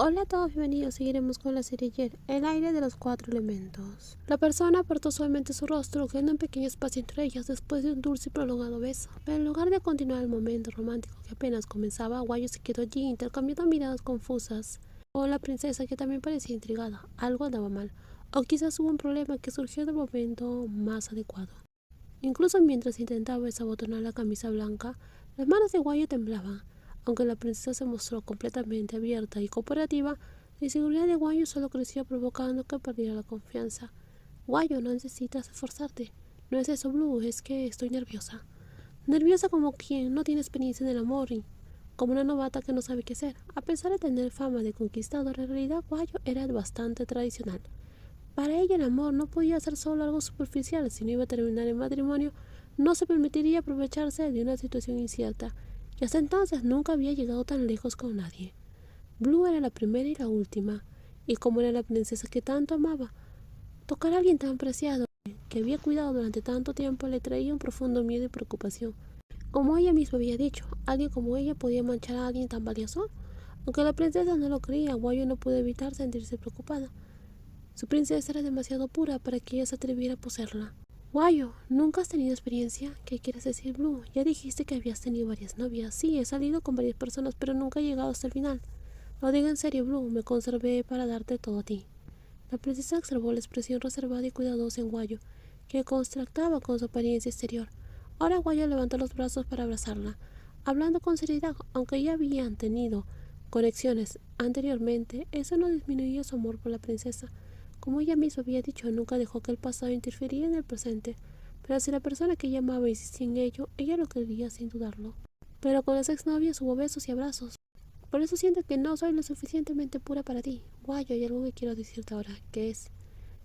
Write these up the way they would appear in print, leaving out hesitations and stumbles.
Hola a todos, bienvenidos. Seguiremos con la serie Ayer, el aire de los 4 elementos. La persona apartó suavemente su rostro, quedando un pequeño espacio entre ellas después de un dulce y prolongado beso. Pero en lugar de continuar el momento romántico que apenas comenzaba, Guayo se quedó allí intercambiando miradas confusas. Con la princesa, que también parecía intrigada. Algo andaba mal, o quizás hubo un problema que surgió del momento más adecuado. Incluso mientras intentaba desabotonar la camisa blanca, las manos de Guayo temblaban. Aunque la princesa se mostró completamente abierta y cooperativa, la inseguridad de Guayo solo creció, provocando que perdiera la confianza. Guayo, no necesitas esforzarte. No es eso, Blue, es que estoy nerviosa. Nerviosa como quien no tiene experiencia en el amor y como una novata que no sabe qué hacer. A pesar de tener fama de conquistador, en realidad Guayo era bastante tradicional. Para ella el amor no podía ser solo algo superficial. Si no iba a terminar en matrimonio, no se permitiría aprovecharse de una situación incierta, y hasta entonces nunca había llegado tan lejos con nadie. Blue era la primera y la última, y como era la princesa que tanto amaba, tocar a alguien tan preciado, que había cuidado durante tanto tiempo, le traía un profundo miedo y preocupación. Como ella misma había dicho, alguien como ella podía manchar a alguien tan valioso. Aunque la princesa no lo creía, Guayo no pudo evitar sentirse preocupada. Su princesa era demasiado pura para que ella se atreviera a poseerla. Guayo, ¿nunca has tenido experiencia? ¿Qué quieres decir, Blue? Ya dijiste que habías tenido varias novias. Sí, he salido con varias personas, pero nunca he llegado hasta el final. Lo digo en serio, Blue, me conservé para darte todo a ti. La princesa observó la expresión reservada y cuidadosa en Guayo, que contrastaba con su apariencia exterior. Ahora Guayo levantó los brazos para abrazarla, hablando con seriedad. Aunque ya habían tenido conexiones anteriormente, eso no disminuyó su amor por la princesa. Como ella misma había dicho, nunca dejó que el pasado interfiriera en el presente, pero si la persona que ella amaba insistía en ello, ella lo quería sin dudarlo. Pero con las exnovias hubo besos y abrazos. Por eso siento que no soy lo suficientemente pura para ti. Guayo, hay algo que quiero decirte ahora, que es,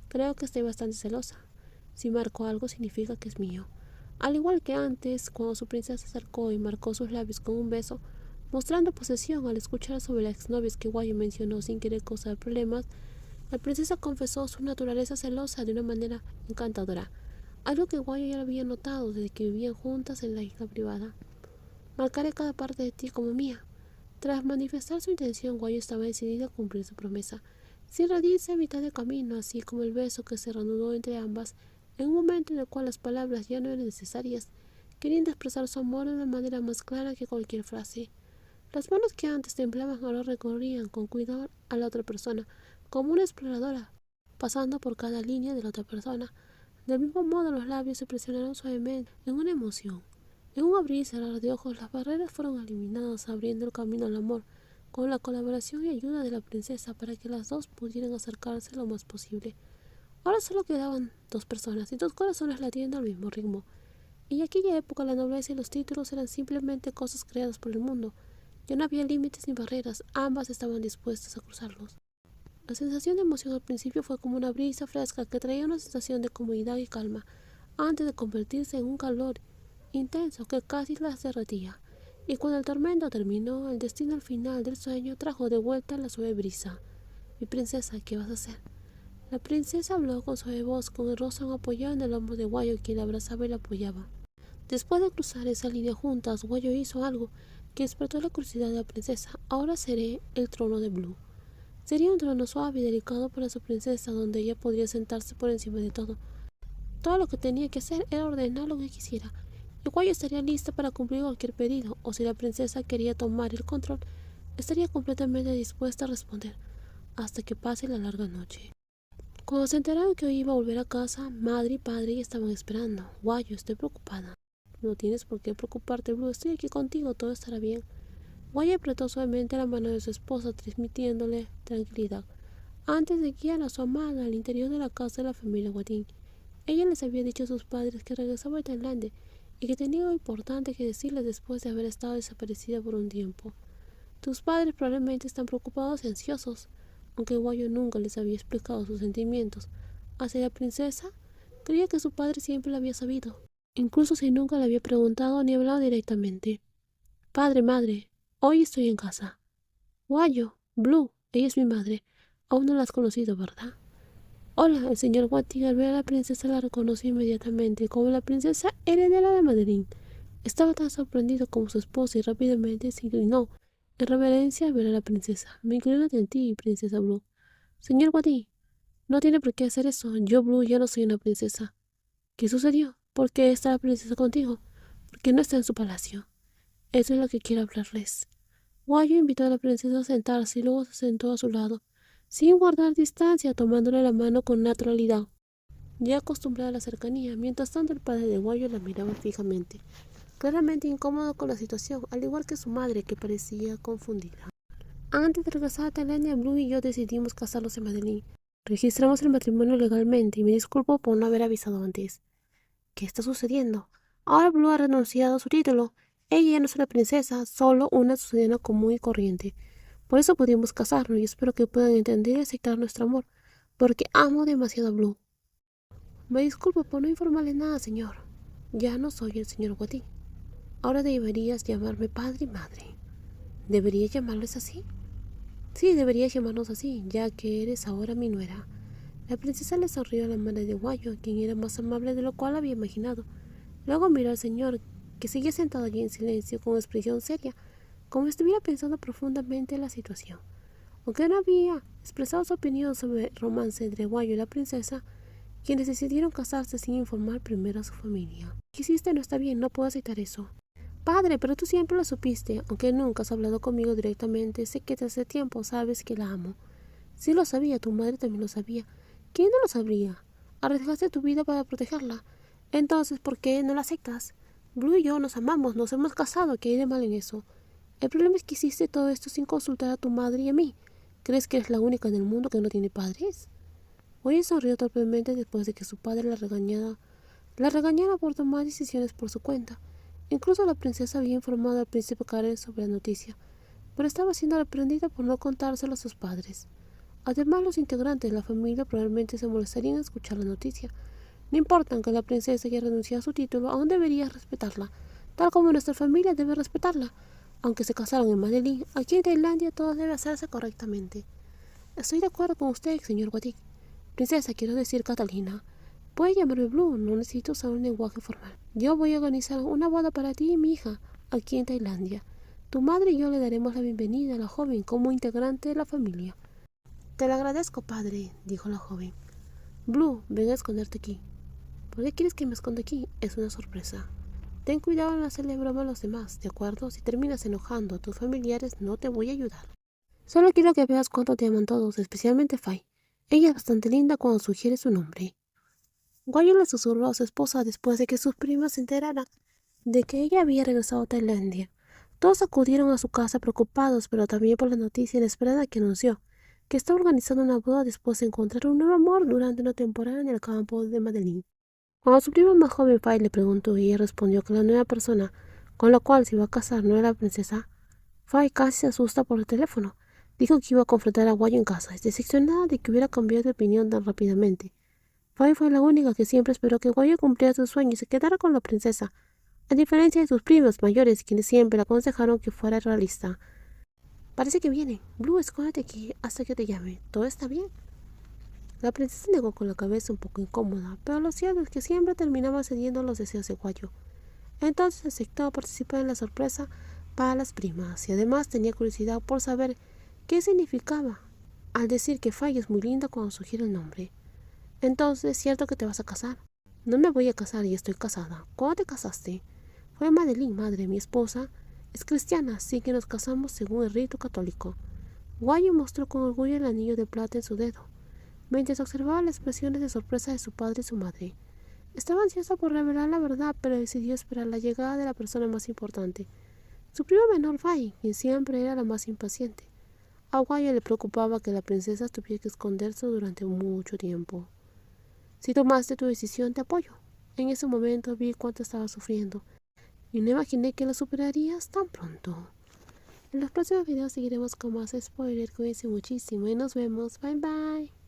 creo que estoy bastante celosa. Si marco algo significa que es mío. Al igual que antes, cuando su princesa se acercó y marcó sus labios con un beso, mostrando posesión al escuchar sobre las exnovias que Guayo mencionó sin querer causar problemas, la princesa confesó su naturaleza celosa de una manera encantadora, algo que Guayo ya lo había notado desde que vivían juntas en la isla privada. Marcaré cada parte de ti como mía. Tras manifestar su intención, Guayo estaba decidido a cumplir su promesa, sin rendirse a mitad de camino, así como el beso que se reanudó entre ambas, en un momento en el cual las palabras ya no eran necesarias, queriendo expresar su amor de una manera más clara que cualquier frase. Las manos que antes temblaban ahora recorrían con cuidado a la otra persona, como una exploradora, pasando por cada línea de la otra persona. Del mismo modo, los labios se presionaron suavemente en una emoción. En un abrir y cerrar de ojos, las barreras fueron eliminadas, abriendo el camino al amor, con la colaboración y ayuda de la princesa para que las dos pudieran acercarse lo más posible. Ahora solo quedaban dos personas y dos corazones latiendo al mismo ritmo. En aquella época la nobleza y los títulos eran simplemente cosas creadas por el mundo. Ya no había límites ni barreras, ambas estaban dispuestas a cruzarlos. La sensación de emoción al principio fue como una brisa fresca que traía una sensación de comodidad y calma, antes de convertirse en un calor intenso que casi las derretía. Y cuando el tormento terminó, el destino al final del sueño trajo de vuelta la suave brisa. Mi princesa, ¿qué vas a hacer? La princesa habló con suave voz, con el rostro apoyado en el hombro de Guayo, quien la abrazaba y la apoyaba. Después de cruzar esa línea juntas, Guayo hizo algo que despertó la curiosidad de la princesa. Ahora seré el trono de Blue. Sería un trono suave y delicado para su princesa, donde ella podría sentarse por encima de todo. Todo lo que tenía que hacer era ordenar lo que quisiera. Y Guayo estaría lista para cumplir cualquier pedido, o si la princesa quería tomar el control, estaría completamente dispuesta a responder, hasta que pase la larga noche. Cuando se enteraron que hoy iba a volver a casa, madre y padre ya estaban esperando. Guayo, estoy preocupada. No tienes por qué preocuparte, Blue, estoy aquí contigo, todo estará bien. Guayo apretó suavemente la mano de su esposa, transmitiéndole tranquilidad, antes de guiar a su amada al interior de la casa de la familia Guatín. Ella les había dicho a sus padres que regresaba a Tailandia y que tenía algo importante que decirles después de haber estado desaparecida por un tiempo. Tus padres probablemente están preocupados y ansiosos. Aunque Guayo nunca les había explicado sus sentimientos hacia la princesa, creía que su padre siempre lo había sabido, incluso si nunca le había preguntado ni hablado directamente. Padre, madre, hoy estoy en casa. Guayo, Blue, ella es mi madre. Aún no la has conocido, ¿verdad? Hola, el señor Guatín al ver a la princesa la reconoció inmediatamente como la princesa heredera de Madeline. Estaba tan sorprendido como su esposa y rápidamente se inclinó En reverencia al ver a la princesa, me inclino ante ti, princesa Blue. Señor Wadi, no tiene por qué hacer eso. Yo, Blue, ya no soy una princesa. ¿Qué sucedió? ¿Por qué está la princesa contigo? ¿Por qué no está en su palacio? Eso es lo que quiero hablarles. Guayo invitó a la princesa a sentarse y luego se sentó a su lado, sin guardar distancia, tomándole la mano con naturalidad. Ya acostumbrada a la cercanía, mientras tanto el padre de Guayo la miraba fijamente, claramente incómodo con la situación, al igual que su madre, que parecía confundida. Antes de regresar a Tailandia, Blue y yo decidimos casarnos en Medellín. Registramos el matrimonio legalmente y me disculpo por no haber avisado antes. ¿Qué está sucediendo? Ahora Blue ha renunciado a su título. Ella ya no es una princesa, solo una ciudadana común y corriente. Por eso pudimos casarnos y espero que puedan entender y aceptar nuestro amor, porque amo demasiado a Blue. Me disculpo por no informarle nada, señor. Ya no soy el señor Wati. Ahora deberías llamarme padre y madre. ¿Debería llamarles así? Sí, deberías llamarnos así, ya que eres ahora mi nuera. La princesa le sonrió a la madre de Guayo, quien era más amable de lo cual había imaginado. Luego miró al señor, que seguía sentado allí en silencio, con expresión seria, como si estuviera pensando profundamente en la situación. Aunque no había expresado su opinión sobre el romance entre Guayo y la princesa, quienes decidieron casarse sin informar primero a su familia. Lo que hiciste no está bien, no puedo aceptar eso. Padre, pero tú siempre lo supiste, aunque nunca has hablado conmigo directamente, sé que desde hace tiempo sabes que la amo. Sí lo sabía, tu madre también lo sabía. ¿Quién no lo sabría? Arriesgaste tu vida para protegerla. Entonces, ¿por qué no la aceptas? Blue y yo nos amamos, nos hemos casado, ¿qué hay de mal en eso? El problema es que hiciste todo esto sin consultar a tu madre y a mí. ¿Crees que eres la única en el mundo que no tiene padres? Oye sonrió torpemente después de que su padre la regañara por tomar decisiones por su cuenta. Incluso la princesa había informado al príncipe Karen sobre la noticia, pero estaba siendo reprendida por no contárselo a sus padres. Además, los integrantes de la familia probablemente se molestarían en escuchar la noticia. No importa, aunque la princesa haya renunciado a su título, aún deberías respetarla, tal como nuestra familia debe respetarla. Aunque se casaron en Manilin, aquí en Tailandia todo debe hacerse correctamente. Estoy de acuerdo con usted, señor Watik. Princesa, quiero decir Catalina. Puede llamarme Blue, no necesito usar un lenguaje formal. Yo voy a organizar una boda para ti y mi hija, aquí en Tailandia. Tu madre y yo le daremos la bienvenida a la joven como integrante de la familia. Te lo agradezco, padre, dijo la joven. Blue, ven a esconderte aquí. ¿Por qué quieres que me esconda aquí? Es una sorpresa. Ten cuidado en no hacerle broma a los demás, ¿de acuerdo? Si terminas enojando a tus familiares, no te voy a ayudar. Solo quiero que veas cuánto te aman todos, especialmente Fai. Ella es bastante linda cuando sugiere su nombre. Guayo le susurró a su esposa después de que sus primas se enteraran de que ella había regresado a Tailandia. Todos acudieron a su casa preocupados, pero también por la noticia inesperada que anunció que estaba organizando una boda después de encontrar un nuevo amor durante una temporada en el campo de Madeline. Cuando su primo más joven Fai le preguntó y ella respondió que la nueva persona con la cual se iba a casar no era la princesa, Fai casi se asusta por el teléfono. Dijo que iba a confrontar a Guayo en casa, decepcionada de que hubiera cambiado de opinión tan rápidamente. Fai fue la única que siempre esperó que Guayo cumpliera su sueño y se quedara con la princesa, a diferencia de sus primos mayores, quienes siempre le aconsejaron que fuera realista. Parece que viene. Blue, escóndete aquí hasta que te llame. ¿Todo está bien? La princesa negó con la cabeza un poco incómoda, pero lo cierto es que siempre terminaba cediendo a los deseos de Guayo. Entonces aceptó participar en la sorpresa para las primas y además tenía curiosidad por saber qué significaba al decir que Fai es muy linda cuando sugiere el nombre. Entonces, ¿es cierto que te vas a casar? No me voy a casar y estoy casada. ¿Cuándo te casaste? Fue Madeline, madre, mi esposa. Es cristiana, así que nos casamos según el rito católico. Guayo mostró con orgullo el anillo de plata en su dedo, mientras observaba las expresiones de sorpresa de su padre y su madre. Estaba ansiosa por revelar la verdad, pero decidió esperar la llegada de la persona más importante, su prima menor Fai, quien siempre era la más impaciente. A Guayo le preocupaba que la princesa tuviera que esconderse durante mucho tiempo. Si tomaste tu decisión, te apoyo. En ese momento vi cuánto estaba sufriendo y no imaginé que lo superarías tan pronto. En los próximos videos seguiremos con más spoilers. Cuídense muchísimo y nos vemos. Bye bye.